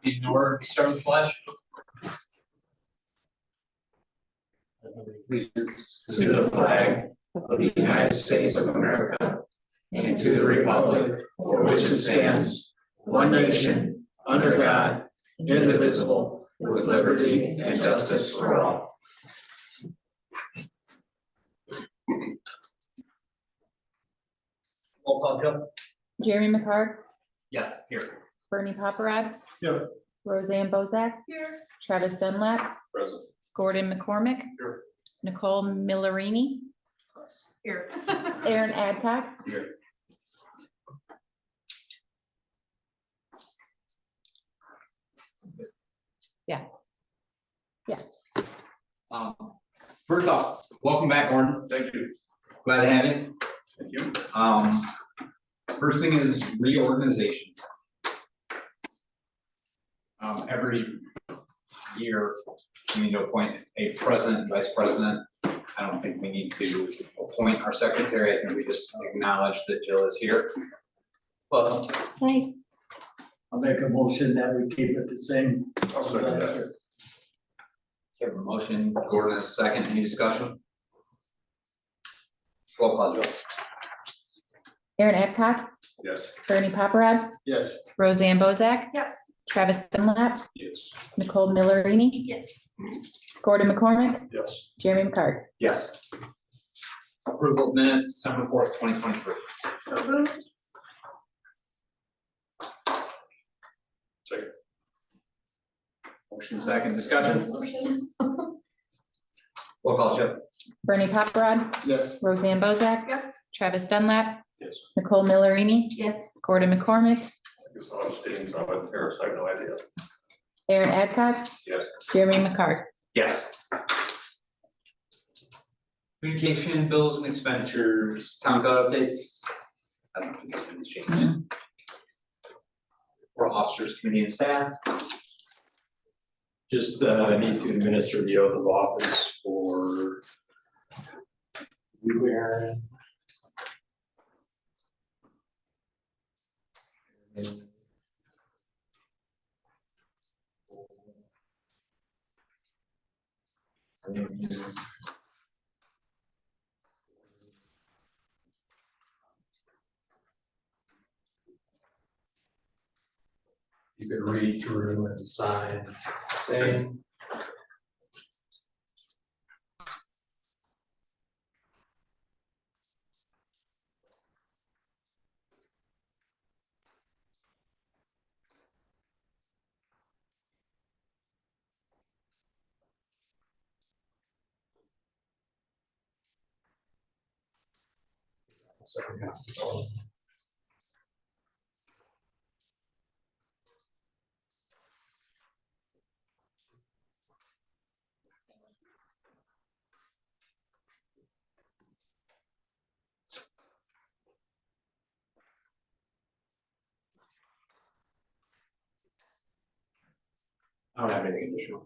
In order to start with the pledge. Allegiance to the flag of the United States of America and to the republic for which it stands, one nation, under God, indivisible, with liberty and justice for all. Roll call, Joe. Jeremy McCart, Yes, here. Bernie Paparad. Here. Roseanne Bozak. Here. Travis Dunlap, Present. Gordon McCormick. Here. Nicole Millerini, Here. Aaron Adcock. Here. Yeah. Yeah. First off, welcome back, Gordon. Thank you. Glad to have you. Thank you. First thing is reorganization. Every year, we need to appoint a president and vice president. I don't think we need to appoint our secretary. I think we just acknowledge that Jill is here. Welcome. Hey. I'll make a motion that we keep it the same. Have a motion, Gordon has a second, any discussion? Roll call, Jill. Aaron Adcock, Yes. Bernie Paparad, Yes. Roseanne Bozak, Yes. Travis Dunlap, Yes. Nicole Millerini, Yes. Gordon McCormick, Yes. Jeremy McCart. Yes. Approval of minutes, December 4th, 2023. So moved. Second. Motion second, discussion? Motion. Roll call, Jill. Bernie Paparad, Yes. Roseanne Bozak, Yes. Travis Dunlap, Yes. Nicole Millerini, Yes. Gordon McCormick, I guess I'll abstain from it, Paris, I have no idea. Aaron Adcock, Yes. Jeremy McCart. Yes. Communication, bills and expenditures, town code updates. I don't think anything's changed. For officers, committee and staff. Just need to administer the oath of office for you, Aaron. You could read through and sign same. Second half. I don't have anything additional.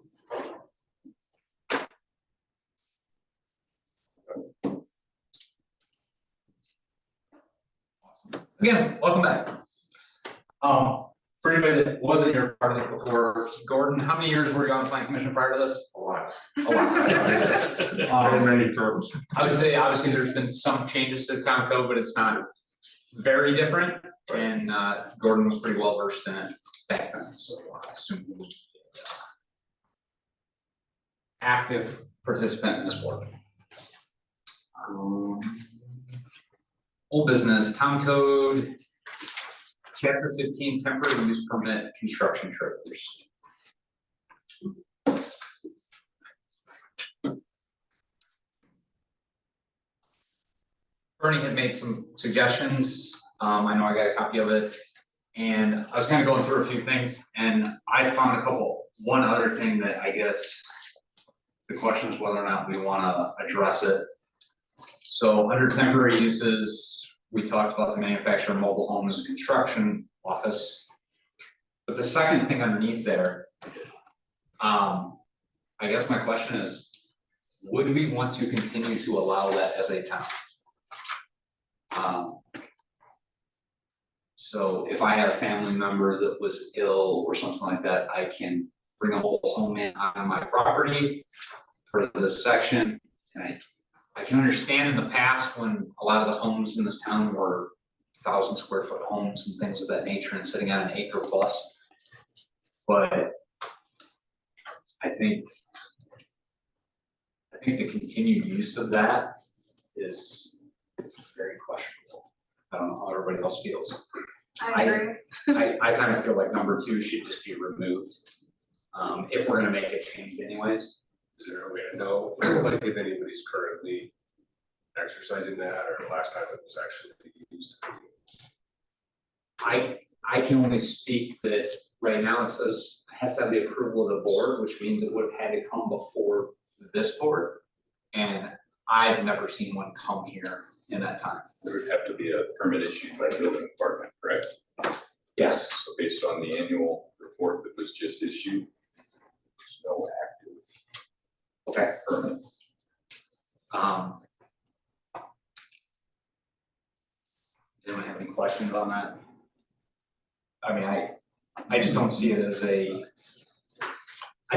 Again, welcome back. For anybody that wasn't here part of it before, Gordon, how many years were you on planning commission prior to this? A lot. A lot. Many terms. I would say obviously there's been some changes to the town code, but it's not very different. And Gordon was pretty well versed in it back then, so I assume he was active participant in this board. Old business, town code, chapter 15, temporary use permit, construction trailers. Bernie had made some suggestions, I know I got a copy of it, and I was kind of going through a few things, and I found one other thing that I guess the question is whether or not we wanna address it. So under temporary uses, we talked about the manufacturer mobile home as a construction office. But the second thing underneath there, I guess my question is, would we want to continue to allow that as a town? So if I had a family member that was ill or something like that, I can bring a mobile home in on my property for this section. And I can understand in the past when a lot of the homes in this town were 1,000 square foot homes and things of that nature and sitting on an acre plus. But I think the continued use of that is very questionable. I don't know how everybody else feels. I agree. I kind of feel like number 2 should just be removed. If we're gonna make a change anyways. Is there a way to know, like, if anybody's currently exercising that, or last time it was actually used? I can only speak that right now it says it has to have the approval of the board, which means it would have had to come before this board. And I've never seen one come here in that time. There would have to be a permit issued by the building department, correct? Yes, So based on the annual report that was just issued, there's no active okay. permit. Anyone have any questions on that? I mean, I just don't see it as I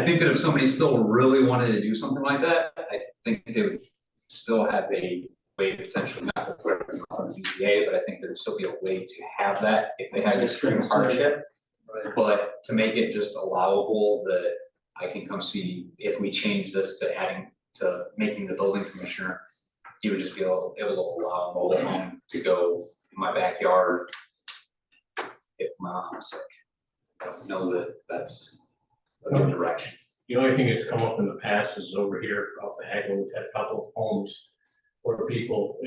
think that if somebody still really wanted to do something like that, I think they would still have a way to potentially not to put it in the BZA, but I think there'd still be a way to have that if they had extreme hardship. Right. But to make it just allowable that I can come see, if we change this to making the building commissioner, he would just be able to allow a mobile home to go in my backyard if my mom's sick. I don't know that that's a good direction. The only thing that's come up in the past is over here off the Hagel, we've had a couple of homes where people,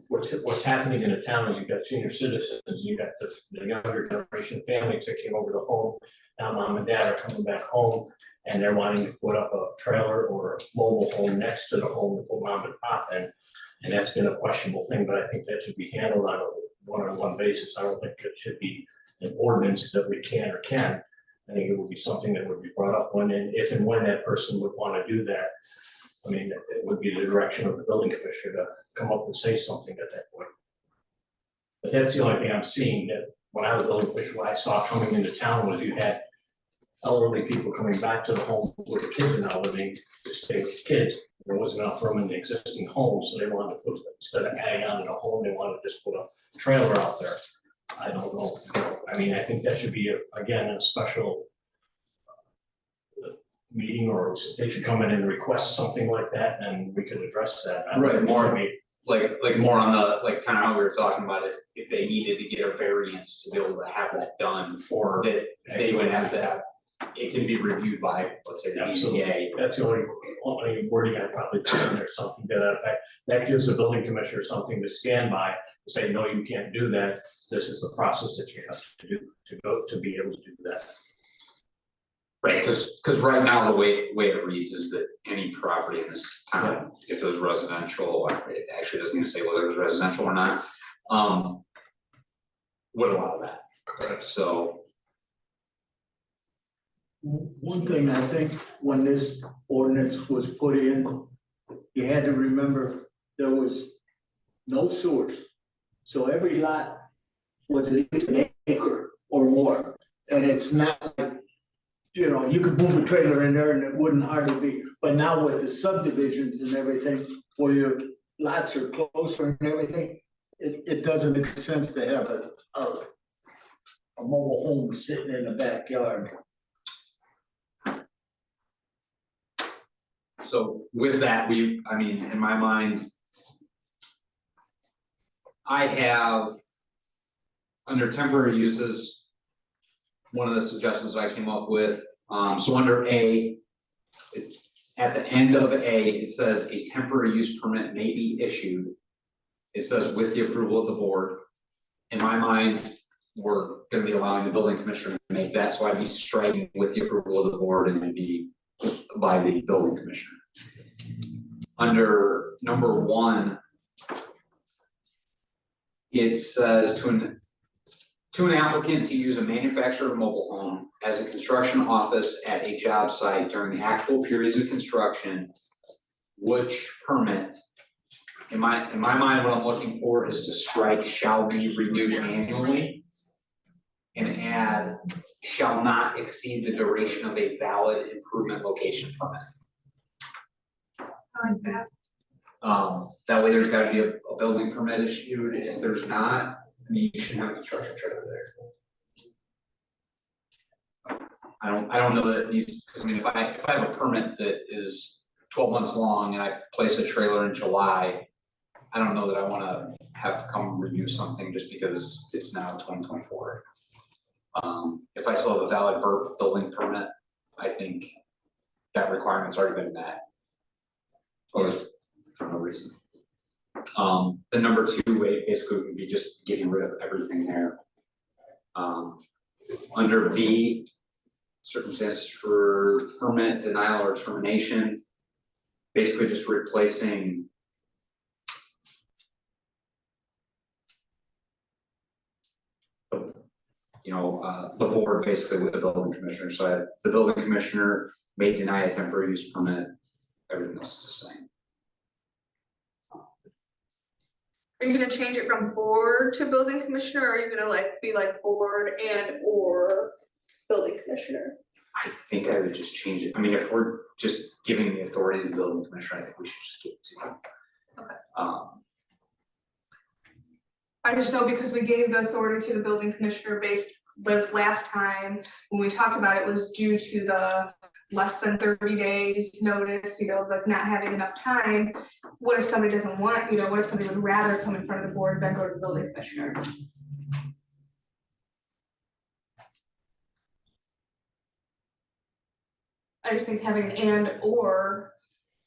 what's happening in the town is you've got senior citizens, you've got the younger generation family taking over the home. Now mom and dad are coming back home and they're wanting to put up a trailer or a mobile home next to the home to put mom and pop in. And that's been a questionable thing, but I think that should be handled on a one-on-one basis. I don't think it should be an ordinance that we can or can't. I think it would be something that would be brought up when and if and when that person would want to do that. I mean, it would be the direction of the building commissioner to come up and say something at that point. But that's the only thing I'm seeing that when I was building commissioner, what I saw coming into town was you had elderly people coming back to the home where the kids are now living to stay with the kids. There wasn't enough room in the existing home, so they wanted to put, instead of adding on to a home, they wanted to just put a trailer out there. I don't know. I mean, I think that should be, again, a special meeting, or they should come in and request something like that, and we could address that. Right, more- I mean, Like more on the, like kind of how we were talking about if they needed to get a variance to be able to have that done, or that they would have to have, it can be reviewed by, let's say, the Absolutely. BZA. That's the only wording I probably put in there, something to that effect. That gives the building commissioner something to stand by, to say, no, you can't do that. This is the process that you have to do to go to be able to do that. Right, cause right now, the way it reads is that any property in this town, if it was residential, it actually doesn't even say whether it was residential or not. Would allow that, correct, so, One thing I think when this ordinance was put in, you had to remember there was no sewers. So every lot was at least an acre or more. And it's not like, you know, you could move a trailer in there and it wouldn't hardly be. But now with the subdivisions and everything, where your lots are closer and everything, it doesn't make sense to have a mobile home sitting in the backyard. so with that, I mean, in my mind, I have, under temporary uses, one of the suggestions I came up with, so under A, it's at the end of A, it says a temporary use permit may be issued. It says with the approval of the board. In my mind, we're gonna be allowing the building commissioner to make that, so I'd be striking with the approval of the board and it'd be by the building commissioner. Under number 1, it says to an applicant to use a manufactured mobile home as a construction office at a job site during the actual periods of construction, which permit, in my mind, what I'm looking for is to strike shall be renewed annually. add shall not exceed the duration of a valid improvement location permit. I like that. That way there's gotta be a building permit issued. If there's not, I mean, you shouldn't have a construction trailer there. I don't know that it needs, cause I mean, if I have a permit that is 12 months long and I place a trailer in July, I don't know that I wanna have to come renew something just because it's now 2024. If I still have a valid building permit, I think that requirement's already been met. Yes, for no reason. The number 2 way basically would be just getting rid of everything there. Under B, circumstances for permit denial or termination, basically just replacing the board basically with the building commissioner. So I have the building commissioner may deny a temporary use permit, everything else is the same. Are you gonna change it from board to building commissioner, or are you gonna like be like board and or building commissioner? I think I would just change it. I mean, if we're just giving the authority to the building commissioner, I think we should just give it to him. Okay. I just know because we gave the authority to the building commissioner based with last time, when we talked about it was due to the less than 30 days notice, like not having enough time. What if somebody doesn't want, what if somebody would rather come in front of the board than go to the building commissioner? I just think having an and or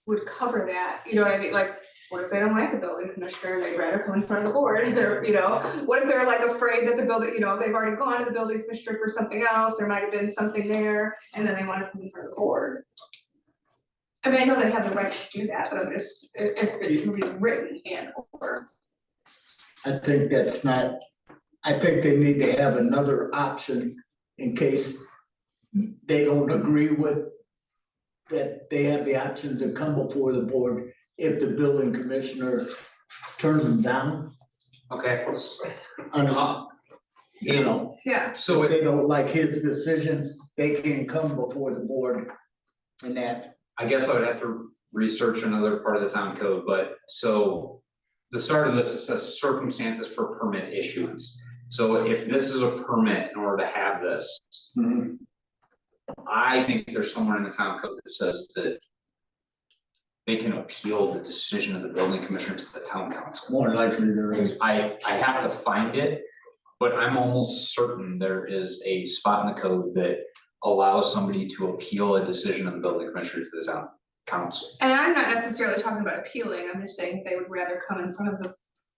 would cover that, you know what I mean, like, what if they don't like the building commissioner and they'd rather come in front of the board, they're, what if they're like afraid that the building, they've already gone to the building commissioner for something else, there might have been something there, and then they wanna come in front of the board. I mean, I know they have the right to do that, but I'm just, if it's really written and or. I think that's not, I think they need to have another option in case they don't agree with that they have the option to come before the board if the building commissioner turns them down. Okay. Yeah, So If they don't like his decision, they can come before the board and that. I guess I would have to research another part of the town code, but so the start of this, it says circumstances for permit issuance. So if this is a permit in order to have this, I think there's somewhere in the town code that says that they can appeal the decision of the building commissioner to the town council. More likely there is. I have to find it, but I'm almost certain there is a spot in the code that allows somebody to appeal a decision of the building commissioner to the town council. and I'm not necessarily talking about appealing, I'm just saying they would rather come in front of the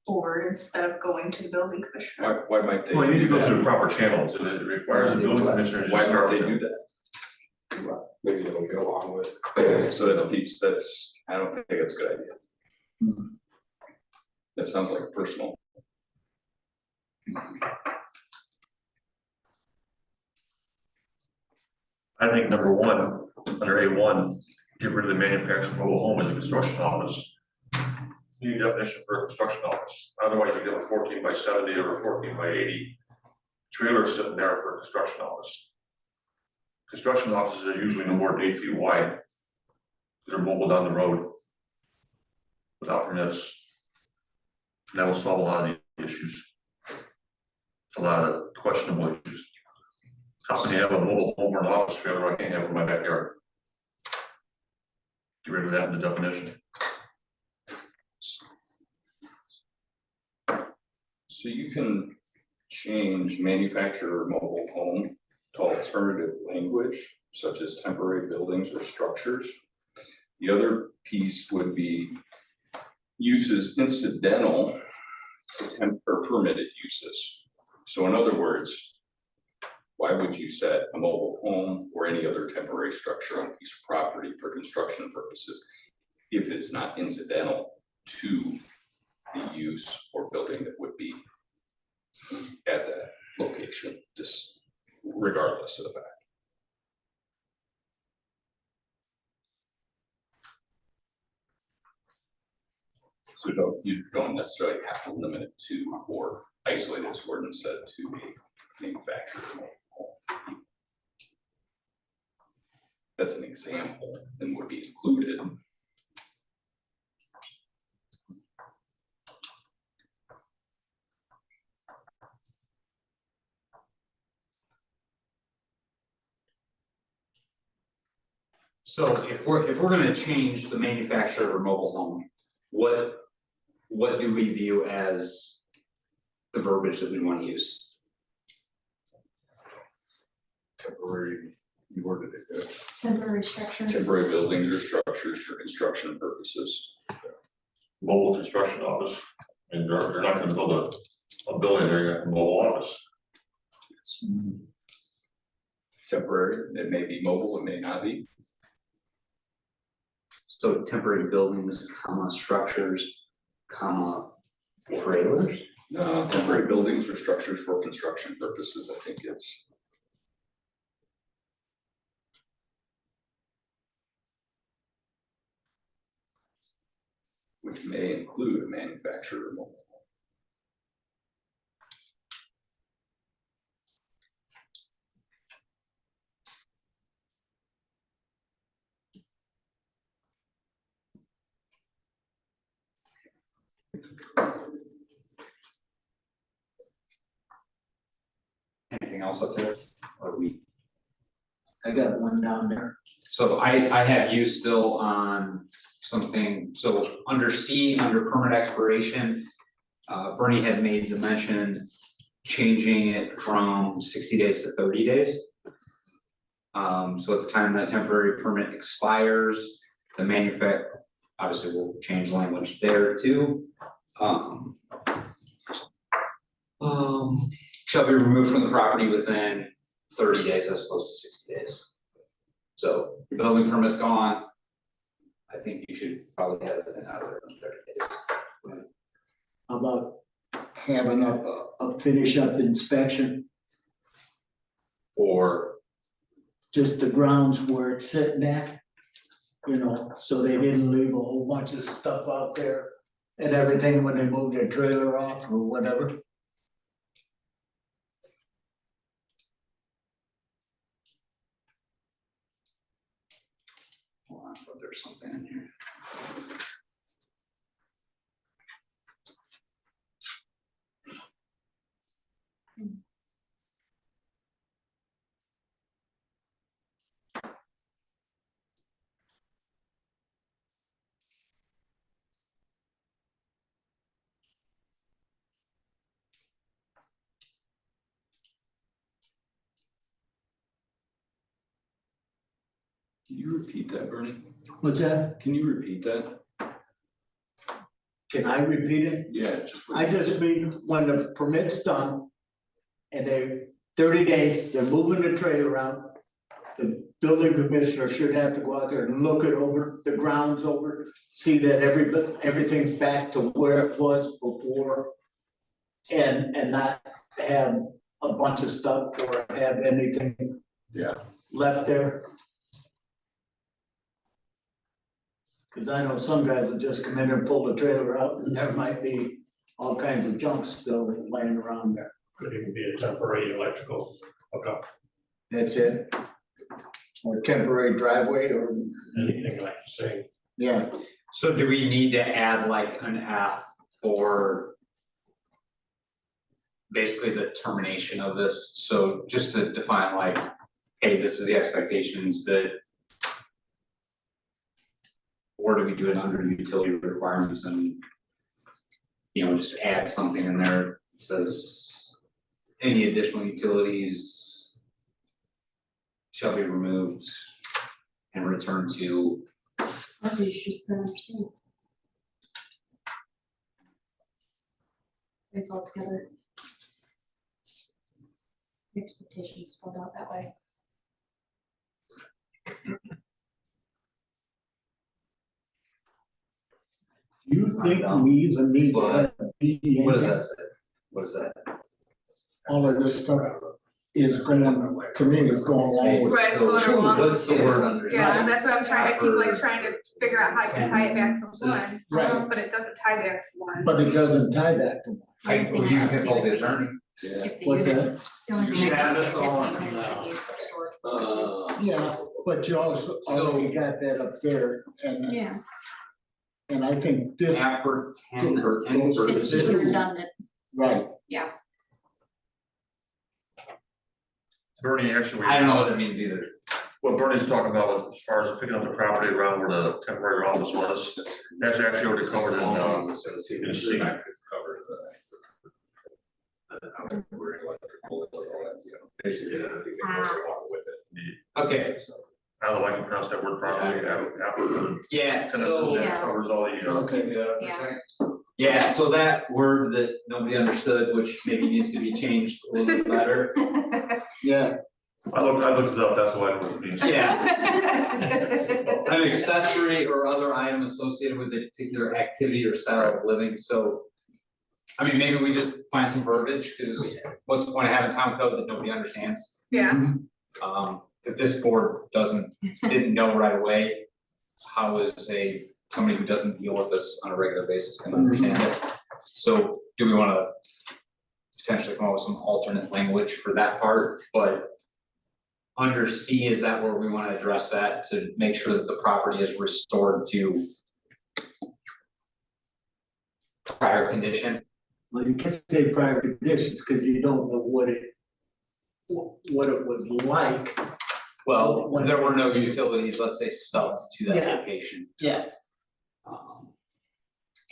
board instead of going to the building commissioner. Why might they? Well, you need to do go through that? the proper channels, and it requires the building commissioner to Why start might they with do them. that? Maybe they'll get along with it. So that defeats, I don't think that's a good idea. That sounds like personal. I think number one, under A1, get rid of the manufactured mobile home as a construction office. You need a definition for a construction office, otherwise you get a 14 by 70 or a 14 by 80 trailer sitting there for a construction office. Construction offices are usually no more than 8 feet wide. They're mobile down the road without permits. And that will solve a lot of the issues. A lot of questionable issues. How can you have a mobile home or an office trailer I can't have in my backyard? Get rid of that in the definition. So you can change manufacturer mobile home to alternative language, such as temporary buildings or structures. The other piece would be uses incidental to or permitted uses. So in other words, why would you set a mobile home or any other temporary structure on a piece of property for construction purposes if it's not incidental to the use or building that would be at that location, just regardless of the fact? So you don't necessarily have to limit it to or isolate its ordinance set to a manufactured home. That's an example and would be included. So if we're gonna change the manufacturer of a mobile home, what do we view as the verbiage that we wanna use? Temporary, you worded it good. Temporary structure. Temporary buildings or structures for construction purposes. Mobile construction office, and they're not gonna build a building, they're gonna have a mobile office. Temporary, it may be mobile, it may not be. So temporary buildings, comma, structures, comma, trailers? Temporary buildings or structures for construction purposes, I think it's. Which may include a manufacturer of mobile. Anything else up there? Or we, I got one down there. so I have you still on something, so under C, under permit expiration. Bernie had made the mention changing it from 60 days to 30 days. So at the time that temporary permit expires, the obviously we'll change language there too. Shall be removed from the property within 30 days as opposed to 60 days. So your building permit's gone. I think you should probably have it within another 30 days. How about having a finish up inspection, Or, just the grounds where it's sitting at? You know, so they didn't leave a whole bunch of stuff out there and everything when they moved their trailer off or whatever. hold on, but there's something in here. Can you repeat that, Bernie? What's that? Can you repeat that? Can I repeat it? Yeah, just. I just mean, when the permit's done. And they're 30 days, they're moving the trailer out. The building commissioner should have to go out there and look it over, the grounds over, see that everything's back to where it was before. And not have a bunch of stuff or have anything. Yeah. Left there. Cause I know some guys will just come in and pull the trailer out and there might be all kinds of junk still laying around there. Could even be a temporary electrical hookup, That's it. Or temporary driveway or, anything like you say. yeah, So do we need to add like an F for basically the termination of this? So just to define like, hey, this is the expectations that. Or do we do it under utility requirements and, you know, just add something in there that says any additional utilities shall be removed and returned to. Maybe you should just put under C. It's all together. Expectations spelled out that way. do you think we even need to have a PDA? What does that say? What is that? All of this stuff is going, to me, is going along with. Right, it's going along What's the word under? Yeah, that's what I'm trying, I keep like trying to figure out how I can tie it back to one, Right. but it doesn't tie back to one. But it doesn't tie back to one. I, well, you can hold the attorney. If the What's unit, that? the only thing You I have can this say all is if in the units the- are used for storage purposes. Yeah, but you also already got that up there, Yeah, and I think this, Apper 10 or 10 It's it's versus. just redundant, right, Bernie, actually. I don't know what that means either. What Bernie's talking about as far as picking up the property around where the temporary office was, that's actually already covered in, Associated in with C. that could cover the. We're electrical, all that, you know, basically, I think it goes along with it. Okay, I don't know if I can pronounce that word properly, yeah, so. that covers all the, okay. Yeah. Yeah, so that word that nobody understood, which maybe needs to be changed a little bit better. Yeah, I looked it up, that's what it means. Yeah. An accessory or other item associated with a particular activity or style of living, so. I mean, maybe we just find some verbiage, cause what's the point of having town code that nobody understands? yeah, If this board didn't know right away, how is somebody who doesn't deal with this on a regular basis gonna understand it? So do we wanna potentially come up with some alternate language for that part, but under C, is that where we wanna address that to make sure that the property is restored to prior condition? Well, you can't say prior conditions, cause you don't know what it was like. Well, when there were no utilities, let's say stubs to that Yeah. location. Yeah.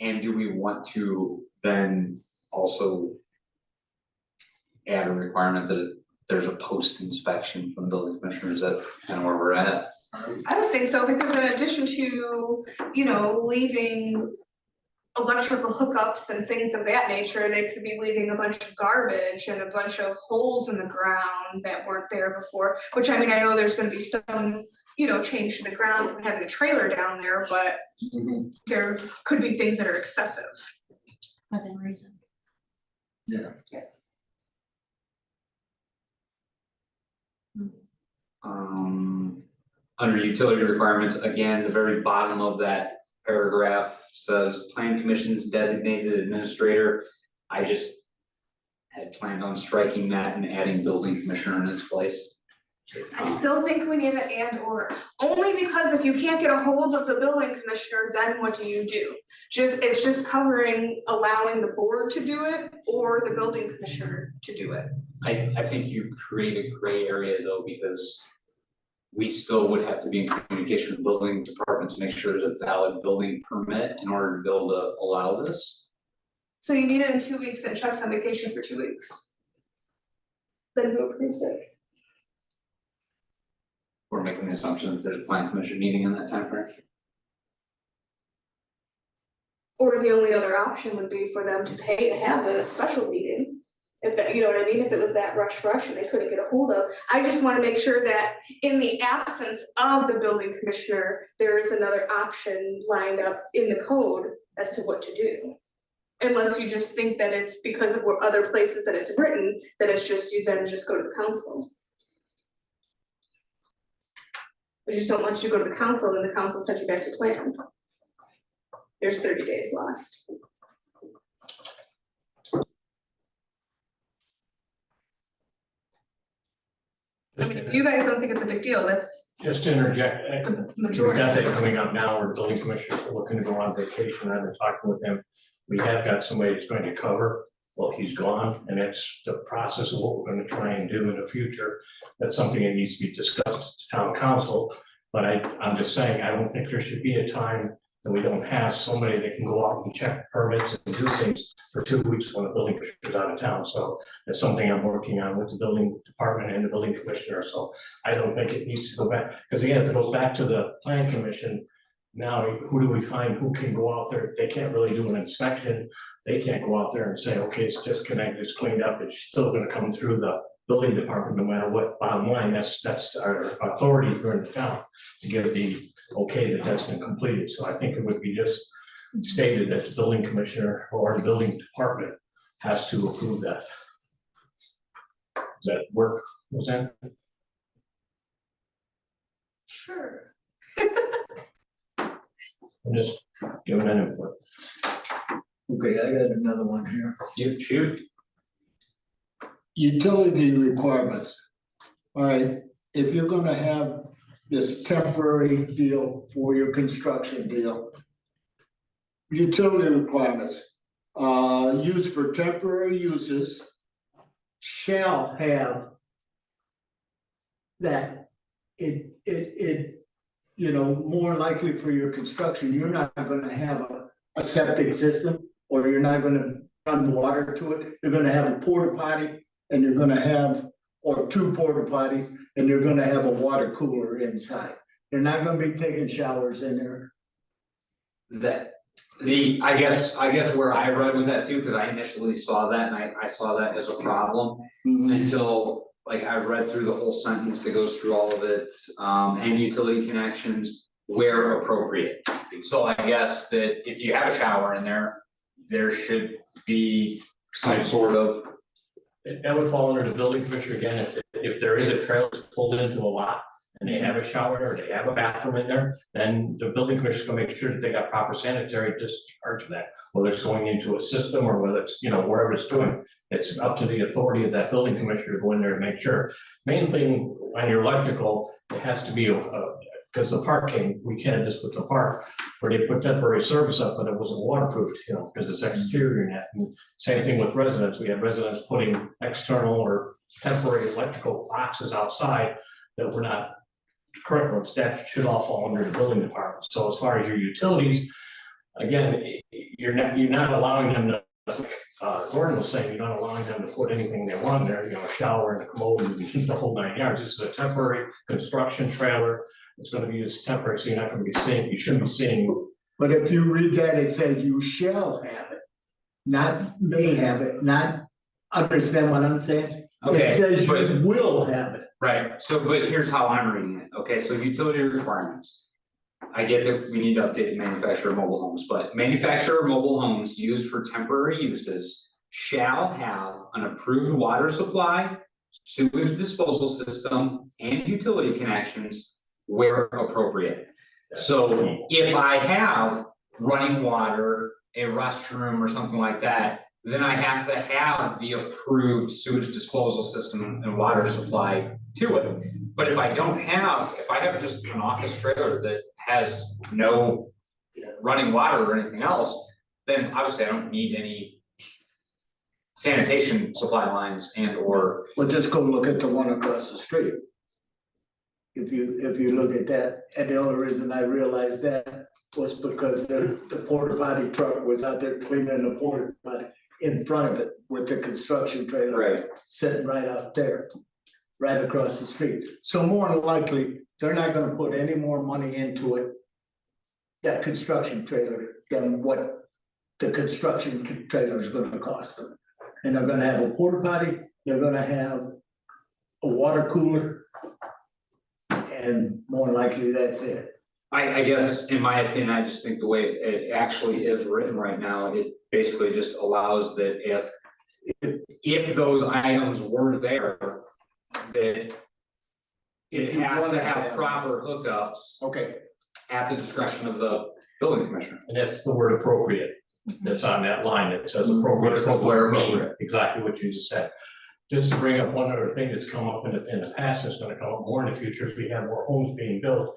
And do we want to then also add a requirement that there's a post inspection from the building commissioner? Is that kind of where we're at? I don't think so, because in addition to, you know, leaving electrical hookups and things of that nature, they could be leaving a bunch of garbage and a bunch of holes in the ground that weren't there before, which I mean, I know there's gonna be some, you know, change to the ground from having a trailer down there, but mhm, there could be things that are excessive. within reason. yeah. Under utility requirements, again, the very bottom of that paragraph says plan commission's designated administrator. I just had planned on striking that and adding building commissioner in its place. I still think we need an and or, only because if you can't get a hold of the building commissioner, then what do you do? It's just covering allowing the board to do it or the building commissioner to do it. I think you create a gray area though, because we still would have to be in communication with the building department to make sure there's a valid building permit in order to be able to allow this. So you need it in 2 weeks and Chuck's on vacation for 2 weeks. Then who approves it? We're making the assumption that there's a plan commission meeting in that time frame. Or the only other option would be for them to pay to have a special meeting. If that, you know what I mean, if it was that rush and they couldn't get a hold of. I just wanna make sure that in the absence of the building commissioner, there is another option lined up in the code as to what to do. Unless you just think that it's because of what other places that it's written, that it's just, you then just go to the council. I just don't want you to go to the council and the council sends you back to plan. There's 30 days lost. I mean, if you guys don't think it's a big deal, that's Just to interject, the we've majority. got that coming up now, where the building commissioners are looking to go on vacation, I've been talking with him. We have got somebody that's going to cover while he's gone, and that's the process of what we're gonna try and do in the future. That's something that needs to be discussed to town council, but I'm just saying, I don't think there should be a time that we don't have somebody that can go out and check permits and do things for 2 weeks when the building commissioner's out of town, so that's something I'm working on with the building department and the building commissioner, so I don't think it needs to go back, because again, if it goes back to the plan commission, now who do we find, who can go out there, they can't really do an inspection, they can't go out there and say, okay, it's disconnected, it's cleaned up, it's still gonna come through the building department, no matter what, bottom line, that's our authority here in the town to give the okay that that's been completed, so I think it would be just stated that the building commissioner or the building department has to approve that. Does that work, Roseanne? Sure. I'm just giving an input. Okay, I got another one here. You shoot. utility requirements. All right, if you're gonna have this temporary deal for your construction deal. Utility requirements, used for temporary uses shall have that you know, more likely for your construction, you're not gonna have a septic system, or you're not gonna run water to it. You're gonna have a porta potty, and you're gonna have, or two porta potties, and you're gonna have a water cooler inside. You're not gonna be taking showers in there. I guess where I read with that too, because I initially saw that and I saw that as a problem until like I read through the whole sentence that goes through all of it, and utility connections where appropriate. So I guess that if you have a shower in there, there should be some sort of. That would fall under the building commissioner again, if there is a trailer that's pulled into a lot and they have a shower or they have a bathroom in there, then the building commissioner's gonna make sure that they got proper sanitary discharge of that. Whether it's going into a system or whether it's, you know, wherever it's doing, it's up to the authority of that building commissioner to go in there and make sure. Main thing on your electrical, it has to be because the park came, we can't just put the park, where they put temporary service up, but it wasn't waterproofed, you know, because it's exterior net. And same thing with residents, we have residents putting external or temporary electrical boxes outside that were not current ones, that should all fall under the building department. So as far as your utilities, again, you're not allowing them to, Gordon was saying, you're not allowing them to put anything they want there, you know, a shower and a commode and the whole 9 yards. This is a temporary construction trailer. It's gonna be used temporary, so you're not gonna be seeing, you shouldn't be seeing. But if you read that, it says you shall have it, not may have it, not, understand what I'm saying? Okay, It says but- you will have it. Right, so but here's how I'm reading it, okay, so utility requirements. I get that we need to update manufacturer mobile homes, but manufacturer mobile homes used for temporary uses shall have an approved water supply, sewage disposal system, and utility connections where appropriate. So if I have running water, a restroom or something like that, then I have to have the approved sewage disposal system and water supply to it. But if I don't have, if I have just an office trailer that has no running water or anything else, then obviously I don't need any sanitation supply lines and or. Well, just go look at the one across the street. If you look at that, and the only reason I realized that was because the porta potty truck was out there cleaning the porta potty in front of it with the construction trailer. Right. Sitting right out there, right across the street. So more than likely, they're not gonna put any more money into it, that construction trailer, than what the construction trailer is gonna cost them. And they're gonna have a porta potty, they're gonna have a water cooler. And more likely, that's it. I guess, in my opinion, I just think the way it actually is written right now, it basically just allows that if those items were there, that it has to have proper hookups Okay. at the discretion of the building commissioner. And that's the word appropriate, that's on that line, that says appropriate. Where appropriate. Exactly what you just said. Just to bring up one other thing that's come up in the past, that's gonna come up more in the future, as we have more homes being built,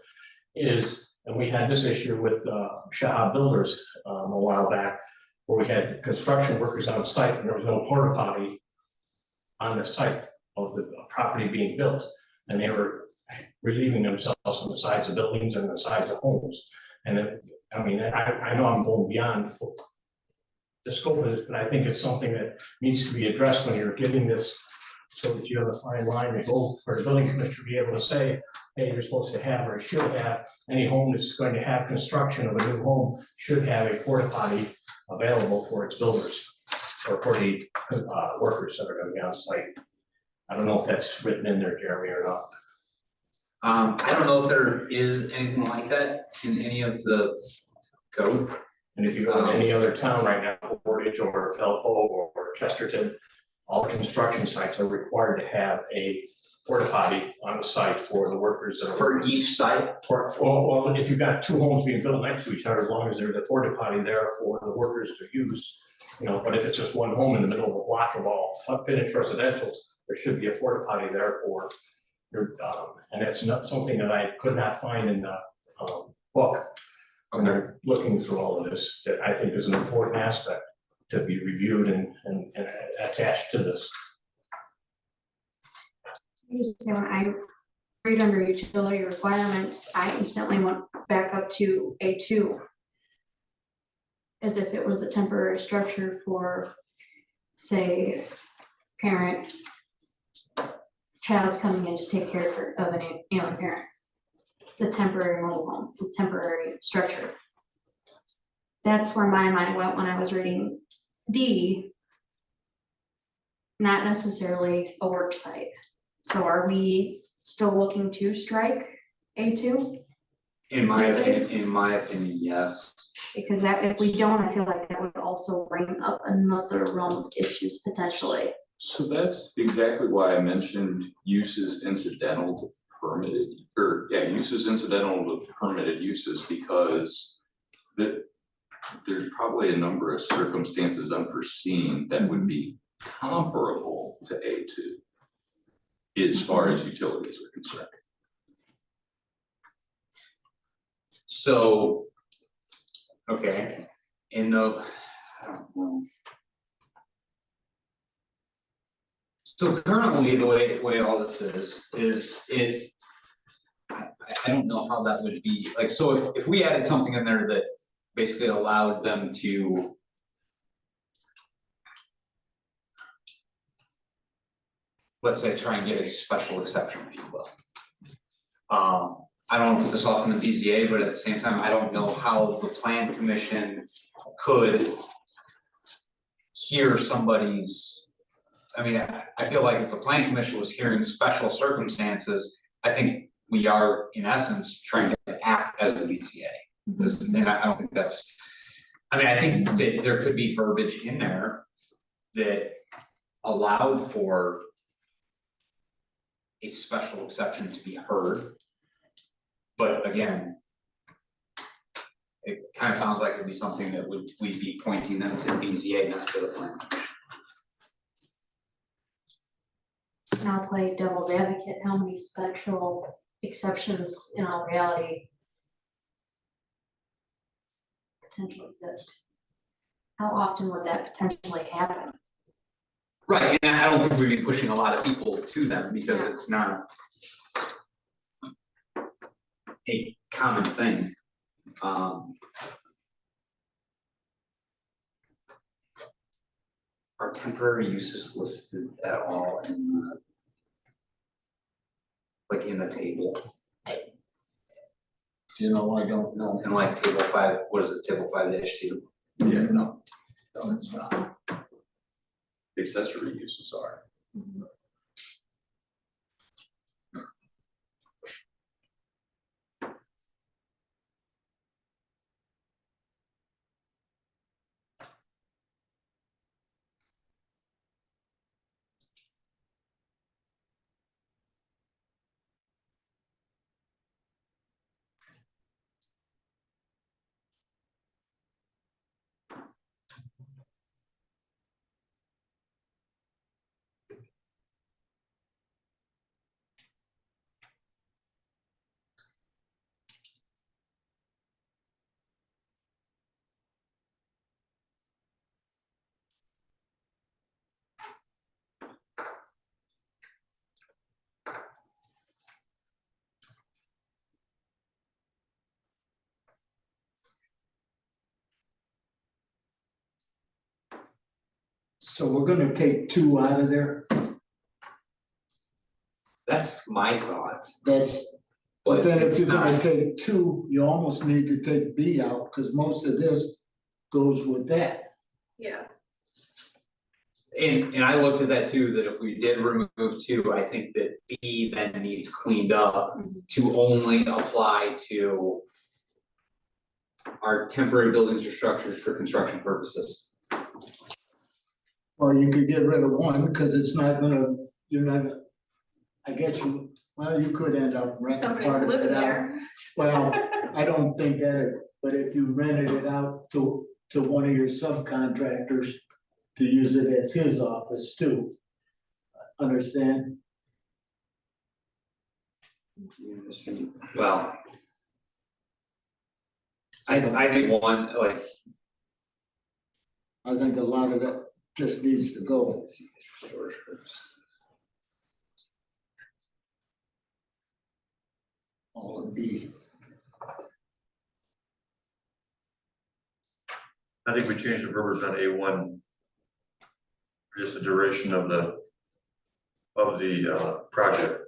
is, and we had this issue with Shahab Builders a while back, where we had construction workers on site, and there was no porta potty on the site of the property being built, and they were relieving themselves on the sides of buildings and the sides of homes. And then, I mean, I know I'm going beyond the scope of this, but I think it's something that needs to be addressed when you're giving this, so that you have a fine line to go for the building commissioner to be able to say, hey, you're supposed to have, or should have, any home that's going to have construction of a new home should have a porta potty available for its builders, or for the workers that are gonna be on site. I don't know if that's written in there, Jeremy, or not. I don't know if there is anything like that in any of the code. And if you go to any other town right now, Portage or Felpo or Chesterton, all construction sites are required to have a porta potty on the site for the workers that are. For each site, Well, if you've got two homes being built next to each other, as long as there's a porta potty there for the workers to use, You know, but if it's just one home in the middle of a block of all unfinished residentials, there should be a porta potty there for your, and it's not something that I could not find in the, book. When they're looking through all of this, that I think is an important aspect to be reviewed and attached to this. When I read under utility requirements, I instantly went back up to A2. As if it was a temporary structure for, say, parent. Child's coming in to take care of an ailing parent. It's a temporary mobile home, it's a temporary structure. That's where my mind went when I was reading D. Not necessarily a work site. So are we still looking to strike A2? In my opinion, yes. Because that, if we don't, I feel like that would also bring up another realm of issues potentially. So that's exactly why I mentioned uses incidental to permitted, uses incidental to permitted uses, because there's probably a number of circumstances unforeseen that would be comparable to A2 as far as utilities are concerned. So, okay, in the, I don't know. So currently, the way all this is it, I don't know how that would be, like, so if we added something in there that basically allowed them to let's say try and get a special exception, if you will. I don't want to put this off in the BZA, but at the same time, I don't know how the plan commission could hear somebody's, I mean, I feel like if the plan commission was hearing special circumstances, I think we are in essence trying to act as the BZA. This, and I don't think that's, I mean, I think that there could be verbiage in there that allowed for a special exception to be heard. But again, it kind of sounds like it'd be something that we'd be pointing them to the BZA, not to the plan. And I'll play devil's advocate, how many special exceptions in all reality potentially exist? How often would that potentially happen? Right, and I don't think we'd be pushing a lot of people to them because it's not a common thing. Are temporary uses listed at all in the, like in the table? You know, I don't know. And like table 5, what is it, table 5-2? Yeah, no, That's just not- accessory uses are. So we're gonna take 2 out of there, That's my thought, that's, but but then if it's you're gonna not, take 2, you almost need to take B out, cause most of this goes with that. Yeah, and I looked at that too, that if we did remove 2, I think that B then needs cleaned up to only apply to our temporary buildings or structures for construction purposes. Or you could get rid of 1, cause it's not gonna, you're not gonna, I guess you could end up renting somebody's part of living it out. there. Well, I don't think that, but if you rented it out to one of your subcontractors, to use it as his office too. Understand? Well. I think one, like, I think a lot of that just needs to go. All of B. I think we changed the verbiage on A1. Just the duration of the project.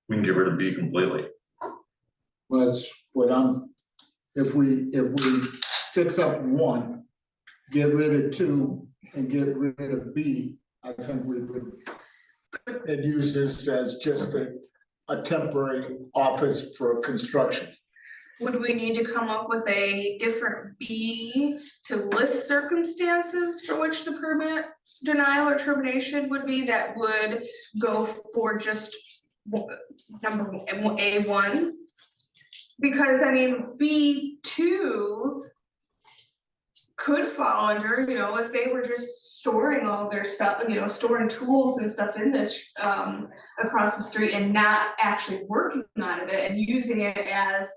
We can get rid of B completely. Well, that's what if we fix up one, get rid of two and get rid of B, I think we would. And use this as just a temporary office for construction. Would we need to come up with a different B to list circumstances for which the permit denial or termination would be that would go for just number A1? Because I mean, B2 could fall under, you know, if they were just storing all their stuff, you know, storing tools and stuff in this across the street and not actually working on it and using it as,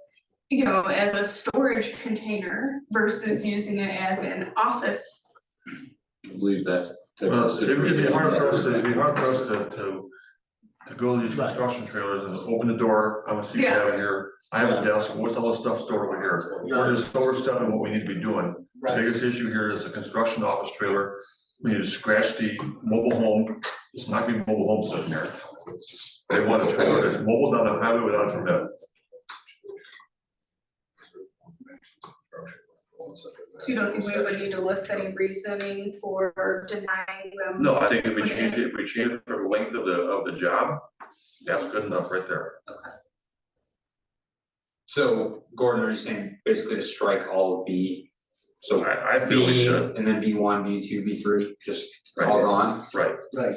you know, as a storage container versus using it as an office. I believe that. type Well, of it'd be hard for us to, situation. it'd be hard for us to go to these construction trailers and open the door, I would see Yeah. down here. I have a desk, what's all this stuff stored over here? We're just overstepping what we need to be doing. The biggest issue here is the construction office trailer. We need to scratch the mobile home, it's not gonna be mobile home sitting there. They want a trailer that's mobile down the highway without a permit. So you don't think we would need to list any reasoning for denying them? No, I think if we change it for the length of the job, that's good enough right there. so Gordon, are you saying basically to strike all of B? So I feel we B should, and then B1, B2, B3, just Right. all gone? right. Right.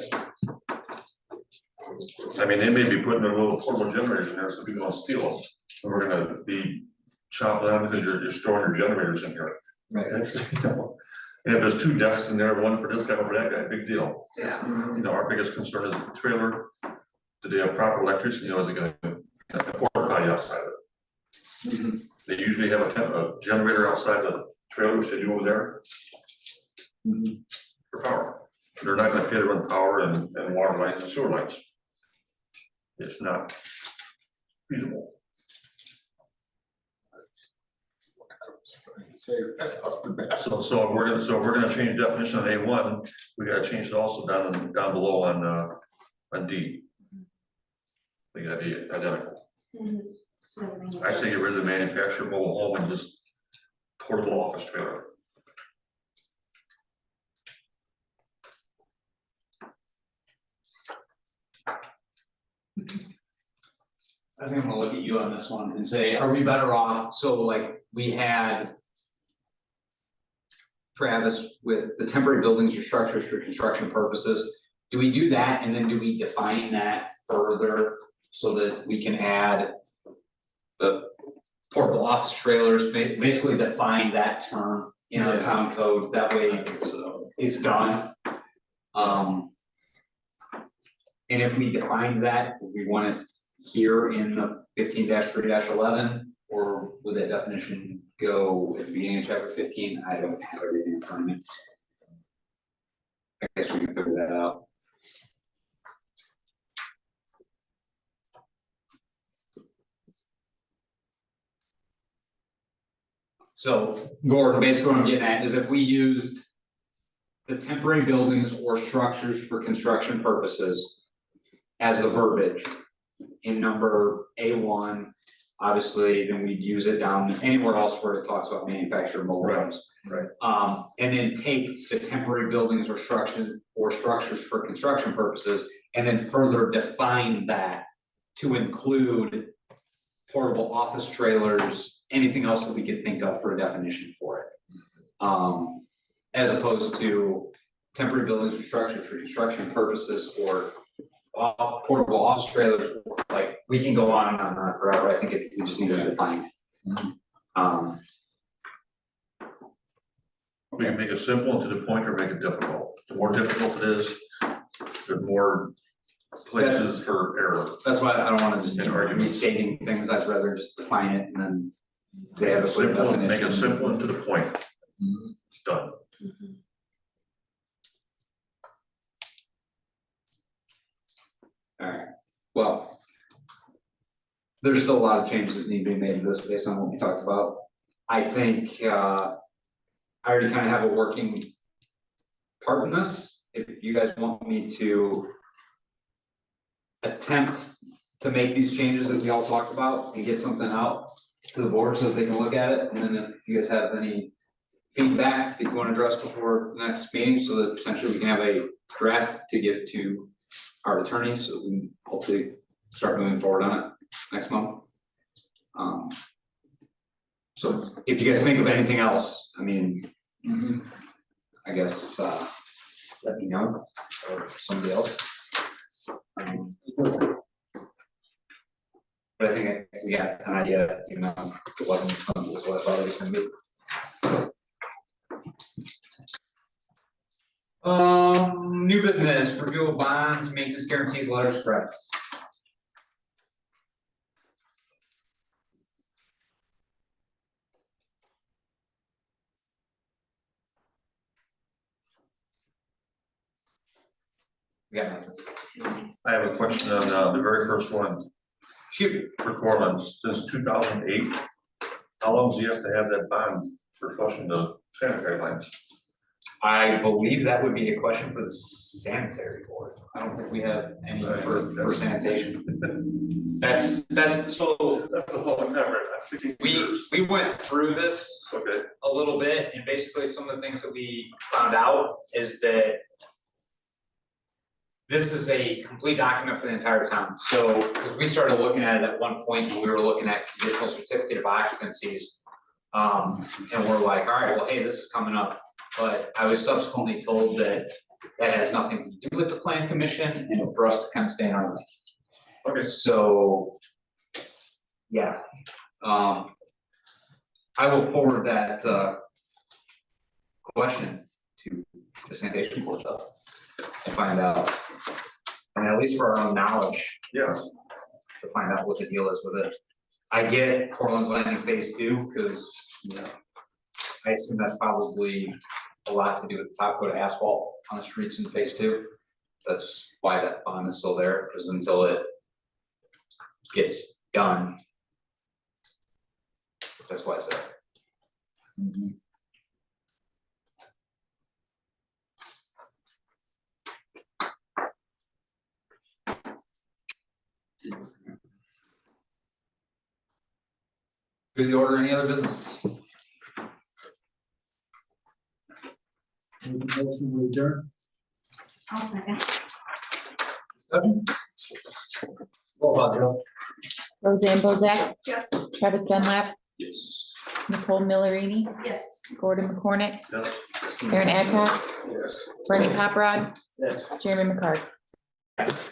I mean, they may be putting their little portable generators in there, so people don't steal them. And we're gonna be chopping down because you're storing your generators in here. Right. That's, you know, and if there's two desks in there, one for this guy, one for that guy, big deal. Yeah, You know, our biggest concern is the trailer. Do they have proper electricity, you know, is it gonna, a porta potty outside of it? They usually have a generator outside the trailer, which they do over there. For power. They're not gonna pay to run power and water lines and sewer lines. It's not feasible. So if we're gonna change definition on A1, we gotta change it also down below on D. We gotta be identical. I say get rid of the manufactured mobile home and just portable office trailer. I think I'm gonna look at you on this one and say, are we better off, so like, we had. Travis, with the temporary buildings or structures for construction purposes, do we do that and then do we define that further? So that we can add. The portable office trailers, basically define that term in our town code, that way it's done. And if we define that, would we want it here in the 15-3-11, or would that definition go at the beginning of chapter 15? I don't have everything in front of me. I guess we can figure that out. So Gordon, basically what I'm getting at is if we used the temporary buildings or structures for construction purposes as the verbiage in number A1, obviously, then we'd use it down anywhere else where it talks about manufactured mobile homes. Right. And then take the temporary buildings or structures for construction purposes, and then further define that to include portable office trailers, anything else that we could think of for a definition for it. As opposed to temporary buildings or structures for construction purposes, or portable office trailers, like, we can go on and on and on forever, I think we just need to define it. We can make it simple and to the point or make it difficult. The more difficult it is, the more places for error. That's why I don't wanna just keep And arguments. restating things, I'd rather just define it and then they have a clear Simple, definition. make it simple and to the point. It's done. Alright, well. There's still a lot of changes that need to be made to this based on what we talked about. I think, I already kind of have a working part in this, if you guys want me to attempt to make these changes that we all talked about and get something out to the board so that they can look at it, and then if you guys have any feedback that you want to address before the next meeting, so that potentially we can have a draft to give to our attorney, so we can hopefully start moving forward on it next month. So if you guys think of anything else, I mean, I guess, let me know, or somebody else. But I think we got an idea, you know, it wasn't as simple as what I thought it was gonna be. New business, review of bonds, maintenance guarantees, letters of credit. We got nothing. I have a question on the very first one, Shoot, requirement since 2008. How long do you have to have that bond for flushing the sanitary lines? I believe that would be a question for the sanitary board. I don't think we have any for sanitation. That's so, That's a long time, right? That's 16 years. we went through this Okay, a little bit, and basically some of the things that we found out is that this is a complete document for the entire town, so, because we started looking at it at one point, and we were looking at conditional certificate of occupancies. And we're like, all right, well, hey, this is coming up, but I was subsequently told that that has nothing to do with the plan commission, and for us to kind of stay in our lane. okay. So, yeah, I will forward that, question to the sanitation board though, and find out. I mean, at least for our own knowledge, Yeah, to find out what the deal is with it. I get Portland's Landing Phase 2, because, you know, I assume that's probably a lot to do with the top coat of asphalt on the streets in Phase 2. That's why that bond is still there, because until it gets done. That's why it's there. Good the order, any other business? Motion to adjourn. I'll second. Roll call, Joe. Roseanne Bozak, Yes. Travis Dunlap, Yes. Nicole Millerini, Yes. Gordon McCormick, yes. Aaron Adcock, Yes. Bernie Hopperod, Yes. Jeremy McCart. Yes.